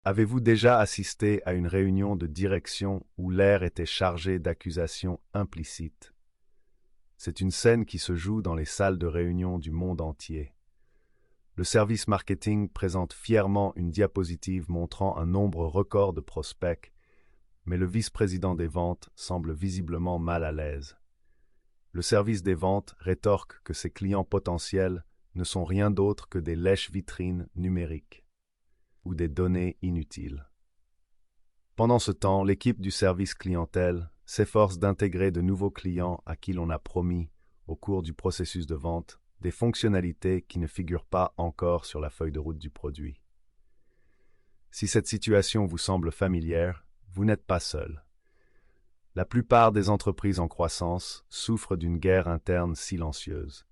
Avez-vous déjà assisté à une réunion de direction où l'air était chargé d'accusations implicites? C'est une scène qui se joue dans les salles de réunion du monde entier. Le service marketing présente fièrement une diapositive montrant un nombre record de prospects, mais le vice-président des ventes semble visiblement mal à l'aise. Le service des ventes rétorque que ses clients potentiels ne sont rien d'autre que des lèche-vitrines numériques ou des données inutiles. Pendant ce temps, l'équipe du service clientèle s'efforce d'intégrer de nouveaux clients à qui l'on a promis, au cours du processus de vente, des fonctionnalités qui ne figurent pas encore sur la feuille de route du produit. Si cette situation vous semble familière, vous n'êtes pas seul. La plupart des entreprises en croissance souffrent d'une guerre interne silencieuse.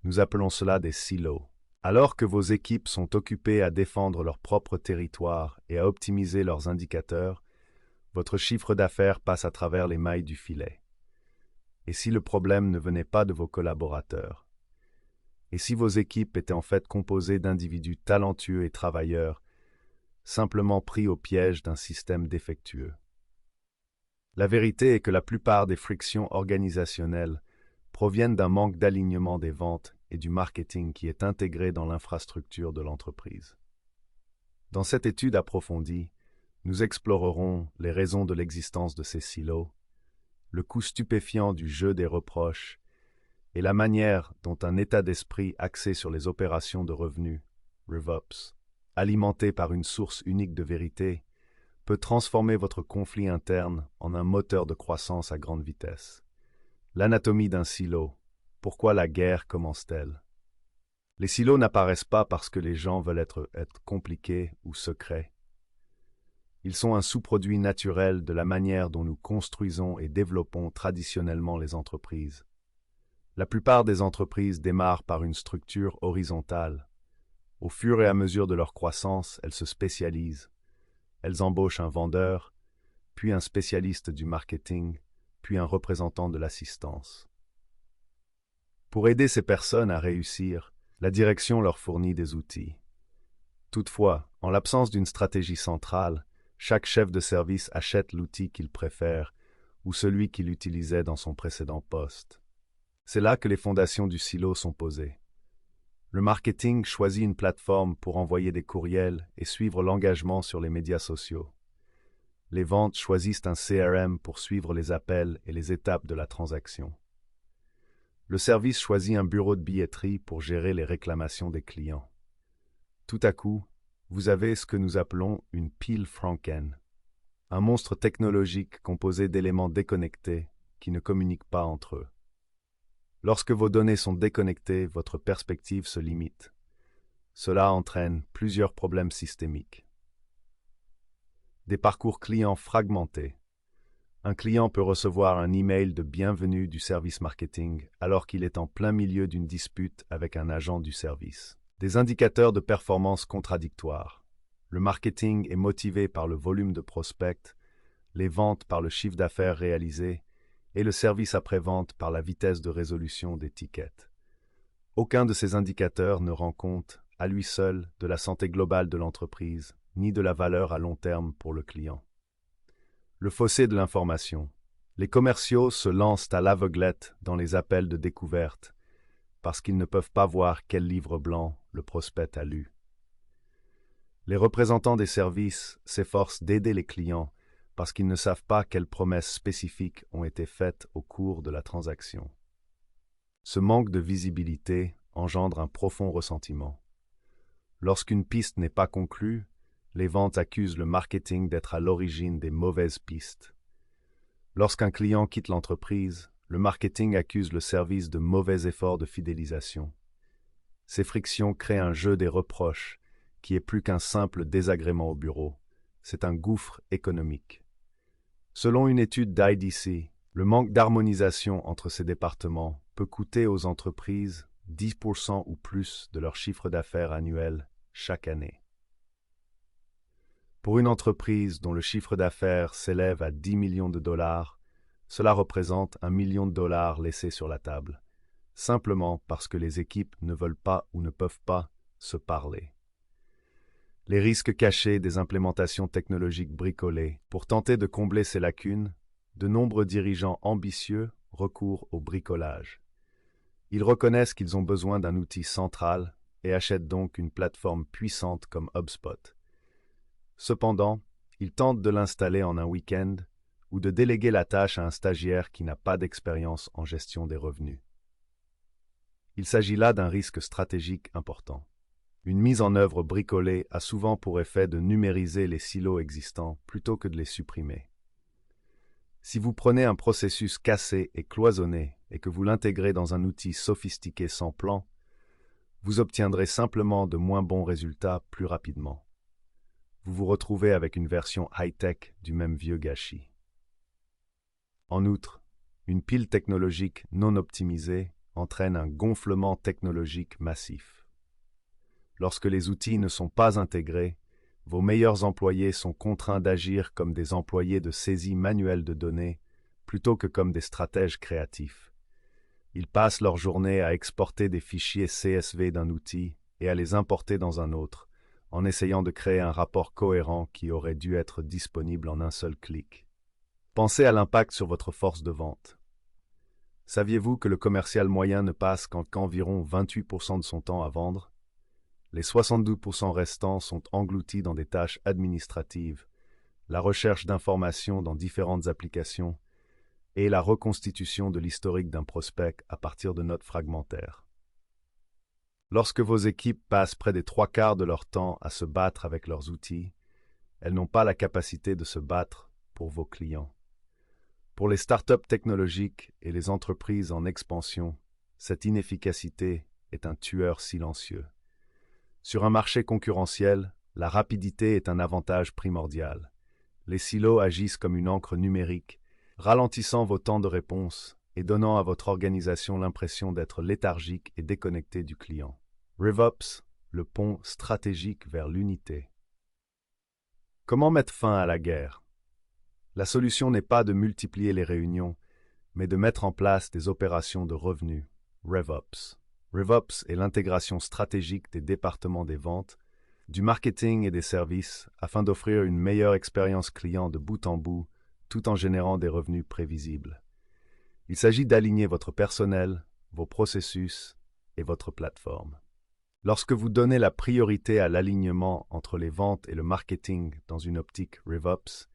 Nous appelons cela des silos. Alors que vos équipes sont occupées à défendre leur propre territoire et à optimiser leurs indicateurs, votre chiffre d'affaires passe à travers les mailles du filet. Et si le problème ne venait pas de vos collaborateurs? Et si vos équipes étaient en fait composées d'individus talentueux et travailleurs, simplement pris au piège d'un système défectueux? La vérité est que la plupart des frictions organisationnelles proviennent d'un manque d'alignement des ventes et du marketing qui est intégré dans l'infrastructure de l'entreprise. Dans cette étude approfondie, nous explorerons les raisons de l'existence de ces silos, le coût stupéfiant du jeu des reproches et la manière dont un état d'esprit axé sur les opérations de revenus, RevOps, alimenté par une source unique de vérité, peut transformer votre conflit interne en un moteur de croissance à grande vitesse. L'anatomie d'un silo. Pourquoi la guerre commence-t-elle? Les silos n'apparaissent pas parce que les gens veulent être compliqués ou secrets. Ils sont un sous-produit naturel de la manière dont nous construisons et développons traditionnellement les entreprises. La plupart des entreprises démarrent par une structure horizontale. Au fur et à mesure de leur croissance, elles se spécialisent. Elles embauchent un vendeur, puis un spécialiste du marketing, puis un représentant de l'assistance. Pour aider ces personnes à réussir, la direction leur fournit des outils. Toutefois, en l'absence d'une stratégie centrale, chaque chef de service achète l'outil qu'il préfère ou celui qu'il utilisait dans son précédent poste. C'est là que les fondations du silo sont posées. Le marketing choisit une plateforme pour envoyer des courriels et suivre l'engagement sur les médias sociaux. Les ventes choisissent un CRM pour suivre les appels et les étapes de la transaction. Le service choisit un bureau de billetterie pour gérer les réclamations des clients. Tout à coup, vous avez ce que nous appelons une pile Franken, un monstre technologique composé d'éléments déconnectés qui ne communiquent pas entre eux. Lorsque vos données sont déconnectées, votre perspective se limite. Cela entraîne plusieurs problèmes systémiques. Des parcours clients fragmentés. Un client peut recevoir un email de bienvenue du service marketing alors qu'il est en plein milieu d'une dispute avec un agent du service. Des indicateurs de performance contradictoires. Le marketing est motivé par le volume de prospects, les ventes par le chiffre d'affaires réalisé et le service après-vente par la vitesse de résolution des tickets. Aucun de ces indicateurs ne rend compte, à lui seul, de la santé globale de l'entreprise, ni de la valeur à long terme pour le client. Le fossé de l'information. Les commerciaux se lancent à l'aveuglette dans les appels de découverte parce qu'ils ne peuvent pas voir quel livre blanc le prospect a lu. Les représentants des services s'efforcent d'aider les clients parce qu'ils ne savent pas quelles promesses spécifiques ont été faites au cours de la transaction. Ce manque de visibilité engendre un profond ressentiment. Lorsqu'une piste n'est pas conclue, les ventes accusent le marketing d'être à l'origine des mauvaises pistes. Lorsqu'un client quitte l'entreprise, le marketing accuse le service de mauvais efforts de fidélisation. Ces frictions créent un jeu des reproches qui est plus qu'un simple désagrément au bureau. C'est un gouffre économique. Selon une étude d'IDC, le manque d'harmonisation entre ces départements peut coûter aux entreprises 10% ou plus de leur chiffre d'affaires annuel chaque année. Pour une entreprise dont le chiffre d'affaires s'élève à 10 millions de dollars, cela représente 1 million de dollars laissés sur la table, simplement parce que les équipes ne veulent pas ou ne peuvent pas se parler. Les risques cachés des implémentations technologiques bricolées. Pour tenter de combler ces lacunes, de nombreux dirigeants ambitieux recourent au bricolage. Ils reconnaissent qu'ils ont besoin d'un outil central et achètent donc une plateforme puissante comme HubSpot. Cependant, ils tentent de l'installer en un week-end ou de déléguer la tâche à un stagiaire qui n'a pas d'expérience en gestion des revenus. Il s'agit là d'un risque stratégique important. Une mise en œuvre bricolée a souvent pour effet de numériser les silos existants plutôt que de les supprimer. Si vous prenez un processus cassé et cloisonné et que vous l'intégrez dans un outil sophistiqué sans plan, vous obtiendrez simplement de moins bons résultats plus rapidement. Vous vous retrouvez avec une version high-tech du même vieux gâchis. En outre, une pile technologique non optimisée entraîne un gonflement technologique massif. Lorsque les outils ne sont pas intégrés, vos meilleurs employés sont contraints d'agir comme des employés de saisie manuelle de données plutôt que comme des stratèges créatifs. Ils passent leur journée à exporter des fichiers CSV d'un outil et à les importer dans un autre, en essayant de créer un rapport cohérent qui aurait dû être disponible en un seul clic. Pensez à l'impact sur votre force de vente. Saviez-vous que le commercial moyen ne passe qu'environ 28% de son temps à vendre? Les 72% restants sont engloutis dans des tâches administratives, la recherche d'informations dans différentes applications et la reconstitution de l'historique d'un prospect à partir de notes fragmentaires. Lorsque vos équipes passent près des 3/4 de leur temps à se battre avec leurs outils, elles n'ont pas la capacité de se battre pour vos clients. Pour les startups technologiques et les entreprises en expansion, cette inefficacité est un tueur silencieux. Sur un marché concurrentiel, la rapidité est un avantage primordial. Les silos agissent comme une encre numérique, ralentissant vos temps de réponse et donnant à votre organisation l'impression d'être léthargique et déconnectée du client. RevOps, le pont stratégique vers l'unité. Comment mettre fin à la guerre? La solution n'est pas de multiplier les réunions, mais de mettre en place des opérations de revenus, RevOps. RevOps est l'intégration stratégique des départements des ventes, du marketing et des services afin d'offrir une meilleure expérience client de bout en bout, tout en générant des revenus prévisibles. Il s'agit d'aligner votre personnel, vos processus et votre plateforme. Lorsque vous donnez la priorité à l'alignement entre les ventes et le marketing dans une optique RevOps,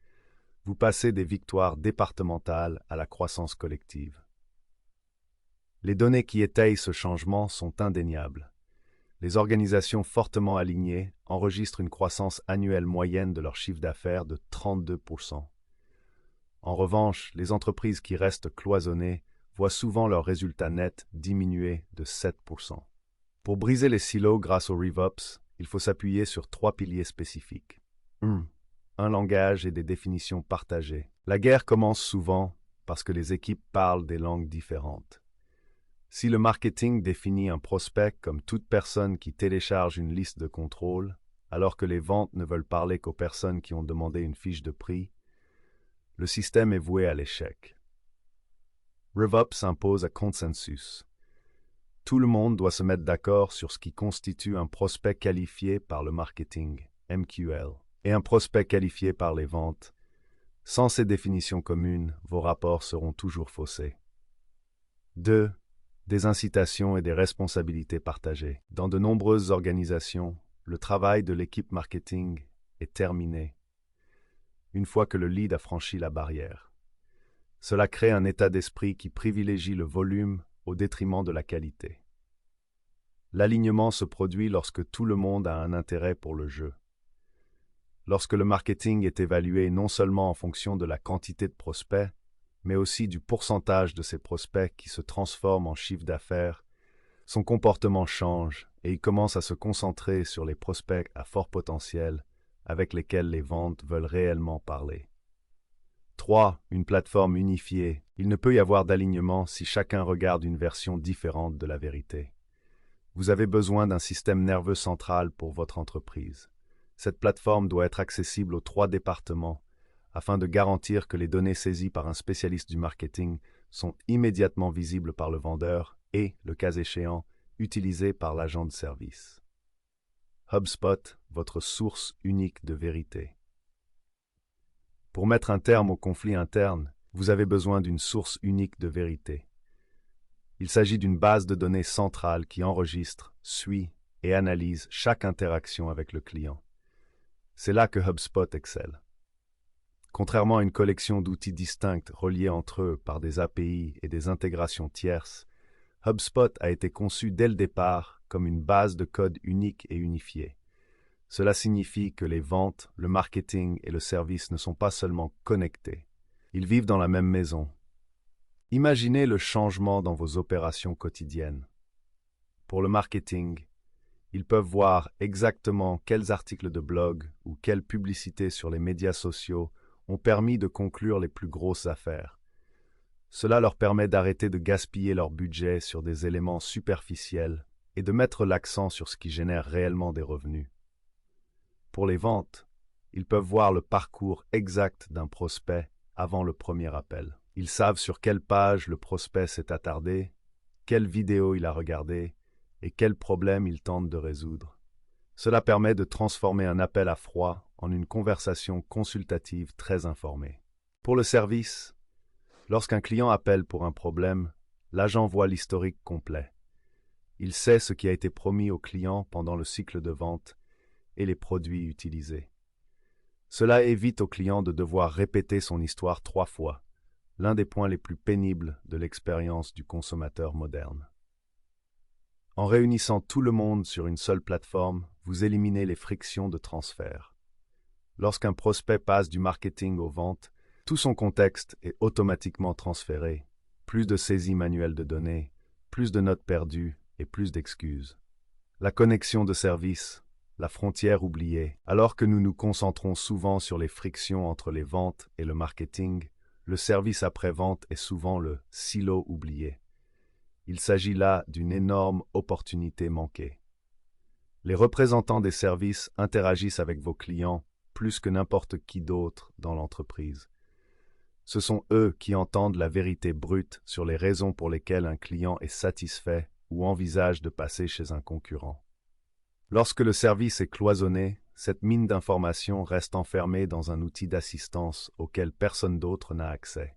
vous passez des victoires départementales à la croissance collective. Les données qui étayent ce changement sont indéniables. Les organisations fortement alignées enregistrent une croissance annuelle moyenne de leur chiffre d'affaires de 32%. En revanche, les entreprises qui restent cloisonnées voient souvent leurs résultats nets diminuer de 7%. Pour briser les silos grâce au RevOps, il faut s'appuyer sur 3 piliers spécifiques. 1. Un langage et des définitions partagées. La guerre commence souvent parce que les équipes parlent des langues différentes. Si le marketing définit un prospect comme toute personne qui télécharge une liste de contrôle, alors que les ventes ne veulent parler qu'aux personnes qui ont demandé une fiche de prix, le système est voué à l'échec. RevOps impose un consensus. Tout le monde doit se mettre d'accord sur ce qui constitue un prospect qualifié par le marketing, MQL, et un prospect qualifié par les ventes. Sans ces définitions communes, vos rapports seront toujours faussés. 2. Des incitations et des responsabilités partagées. Dans de nombreuses organisations, le travail de l'équipe marketing est terminé une fois que le lead a franchi la barrière. Cela crée un état d'esprit qui privilégie le volume au détriment de la qualité. L'alignement se produit lorsque tout le monde a un intérêt pour le jeu. Lorsque le marketing est évalué non seulement en fonction de la quantité de prospects, mais aussi du pourcentage de ces prospects qui se transforment en chiffre d'affaires, son comportement change et il commence à se concentrer sur les prospects à fort potentiel avec lesquels les ventes veulent réellement parler. 3. Une plateforme unifiée. Il ne peut y avoir d'alignement si chacun regarde une version différente de la vérité. Vous avez besoin d'un système nerveux central pour votre entreprise. Cette plateforme doit être accessible aux 3 départements afin de garantir que les données saisies par un spécialiste du marketing sont immédiatement visibles par le vendeur et, le cas échéant, utilisées par l'agent de service. HubSpot, votre source unique de vérité. Pour mettre un terme au conflit interne, vous avez besoin d'une source unique de vérité. Il s'agit d'une base de données centrale qui enregistre, suit et analyse chaque interaction avec le client. C'est là que HubSpot excelle. Contrairement à une collection d'outils distincts reliés entre eux par des API et des intégrations tierces, HubSpot a été conçu dès le départ comme une base de code unique et unifiée. Cela signifie que les ventes, le marketing et le service ne sont pas seulement connectés. Ils vivent dans la même maison. Imaginez le changement dans vos opérations quotidiennes. Pour le marketing, ils peuvent voir exactement quels articles de blog ou quelles publicités sur les médias sociaux ont permis de conclure les plus grosses affaires. Cela leur permet d'arrêter de gaspiller leur budget sur des éléments superficiels et de mettre l'accent sur ce qui génère réellement des revenus. Pour les ventes, ils peuvent voir le parcours exact d'un prospect avant le premier appel. Ils savent sur quelle page le prospect s'est attardé, quelle vidéo il a regardé et quels problèmes il tente de résoudre. Cela permet de transformer un appel à froid en une conversation consultative très informée. Pour le service, lorsqu'un client appelle pour un problème, l'agent voit l'historique complet. Il sait ce qui a été promis au client pendant le cycle de vente et les produits utilisés. Cela évite au client de devoir répéter son histoire 3 fois, l'un des points les plus pénibles de l'expérience du consommateur moderne. En réunissant tout le monde sur une seule plateforme, vous éliminez les frictions de transfert. Lorsqu'un prospect passe du marketing aux ventes, tout son contexte est automatiquement transféré. Plus de saisie manuelle de données, plus de notes perdues et plus d'excuses. La connexion de services, la frontière oubliée. Alors que nous nous concentrons souvent sur les frictions entre les ventes et le marketing, le service après-vente est souvent le silo oublié. Il s'agit là d'une énorme opportunité manquée. Les représentants des services interagissent avec vos clients plus que n'importe qui d'autre dans l'entreprise. Ce sont eux qui entendent la vérité brute sur les raisons pour lesquelles un client est satisfait ou envisage de passer chez un concurrent. Lorsque le service est cloisonné, cette mine d'informations reste enfermée dans un outil d'assistance auquel personne d'autre n'a accès.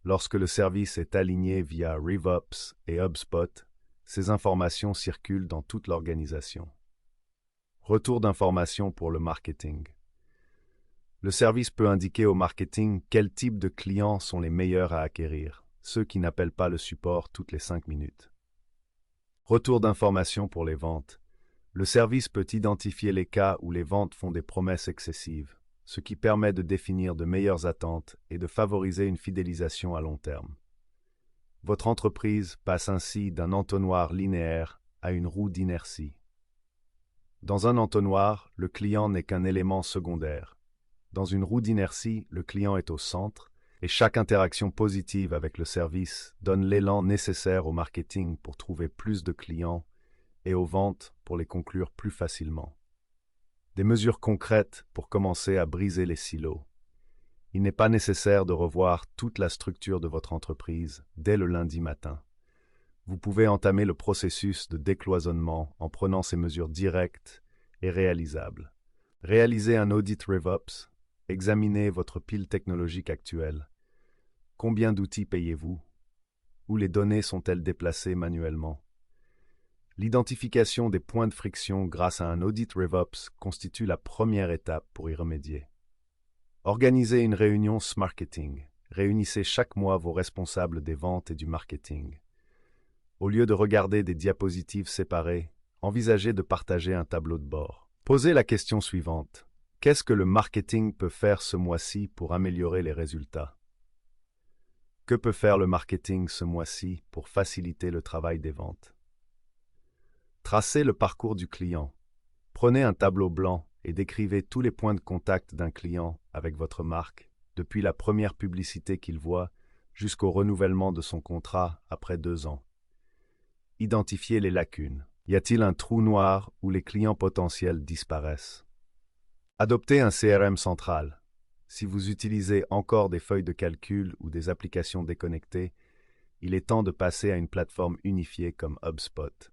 Lorsque le service est aligné via RevOps et HubSpot, ces informations circulent dans toute l'organisation. Retour d'informations pour le marketing. Le service peut indiquer au marketing quel type de clients sont les meilleurs à acquérir, ceux qui n'appellent pas le support toutes les 5 minutes. Retour d'informations pour les ventes. Le service peut identifier les cas où les ventes font des promesses excessives, ce qui permet de définir de meilleures attentes et de favoriser une fidélisation à long terme. Votre entreprise passe ainsi d'un entonnoir linéaire à une roue d'inertie. Dans un entonnoir, le client n'est qu'un élément secondaire. Dans une roue d'inertie, le client est au centre et chaque interaction positive avec le service donne l'élan nécessaire au marketing pour trouver plus de clients et aux ventes pour les conclure plus facilement. Des mesures concrètes pour commencer à briser les silos. Il n'est pas nécessaire de revoir toute la structure de votre entreprise dès le lundi matin. Vous pouvez entamer le processus de décloisonnement en prenant ces mesures directes et réalisables. Réalisez un audit RevOps, examinez votre pile technologique actuelle. Combien d'outils payez-vous? Où les données sont-elles déplacées manuellement? L'identification des points de friction grâce à un audit RevOps constitue la première étape pour y remédier. Organisez une réunion Smarketing. Réunissez chaque mois vos responsables des ventes et du marketing. Au lieu de regarder des diapositives séparées, envisagez de partager un tableau de bord. Posez la question suivante. Qu'est-ce que le marketing peut faire ce mois-ci pour améliorer les résultats? Que peut faire le marketing ce mois-ci pour faciliter le travail des ventes? Tracez le parcours du client. Prenez un tableau blanc et décrivez tous les points de contact d'un client avec votre marque, depuis la première publicité qu'il voit jusqu'au renouvellement de son contrat après 2 ans. Identifiez les lacunes. Y a-t-il un trou noir où les clients potentiels disparaissent? Adoptez un CRM central. Si vous utilisez encore des feuilles de calcul ou des applications déconnectées, il est temps de passer à une plateforme unifiée comme HubSpot.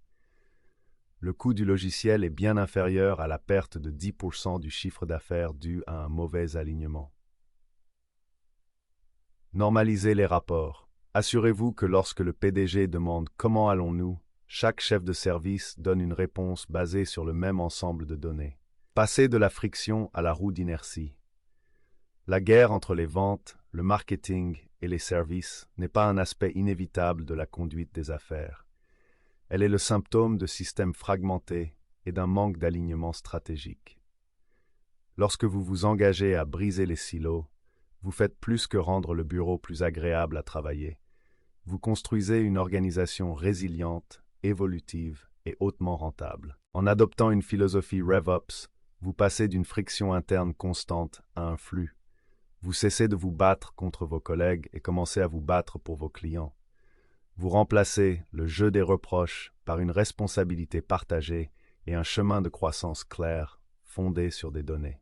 Le coût du logiciel est bien inférieur à la perte de 10% du chiffre d'affaires dû à un mauvais alignement. Normalisez les rapports. Assurez-vous que lorsque le PDG demande «Comment allons-nous?», chaque chef de service donne une réponse basée sur le même ensemble de données. Passez de la friction à la roue d'inertie. La guerre entre les ventes, le marketing et les services n'est pas un aspect inévitable de la conduite des affaires. Elle est le symptôme de systèmes fragmentés et d'un manque d'alignement stratégique. Lorsque vous vous engagez à briser les silos, vous faites plus que rendre le bureau plus agréable à travailler. Vous construisez une organisation résiliente, évolutive et hautement rentable. En adoptant une philosophie RevOps, vous passez d'une friction interne constante à un flux. Vous cessez de vous battre contre vos collègues et commencez à vous battre pour vos clients. Vous remplacez le jeu des reproches par une responsabilité partagée et un chemin de croissance clair, fondé sur des données.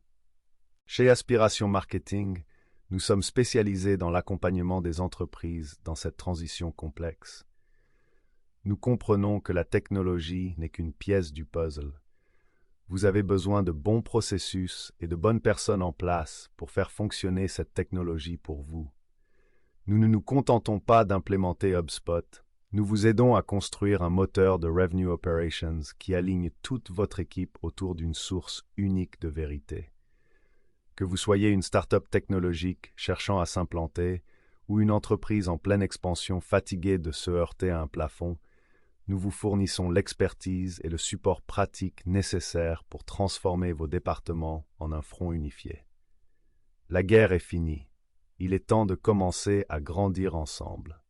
Chez Aspiration Marketing, nous sommes spécialisés dans l'accompagnement des entreprises dans cette transition complexe. Nous comprenons que la technologie n'est qu'une pièce du puzzle. Vous avez besoin de bons processus et de bonnes personnes en place pour faire fonctionner cette technologie pour vous. Nous ne nous contentons pas d'implémenter HubSpot, nous vous aidons à construire un moteur de Revenue Operations qui aligne toute votre équipe autour d'une source unique de vérité. Que vous soyez une start-up technologique cherchant à s'implanter ou une entreprise en pleine expansion fatiguée de se heurter à un plafond, nous vous fournissons l'expertise et le support pratique nécessaires pour transformer vos départements en un front unifié. La guerre est finie. Il est temps de commencer à grandir ensemble.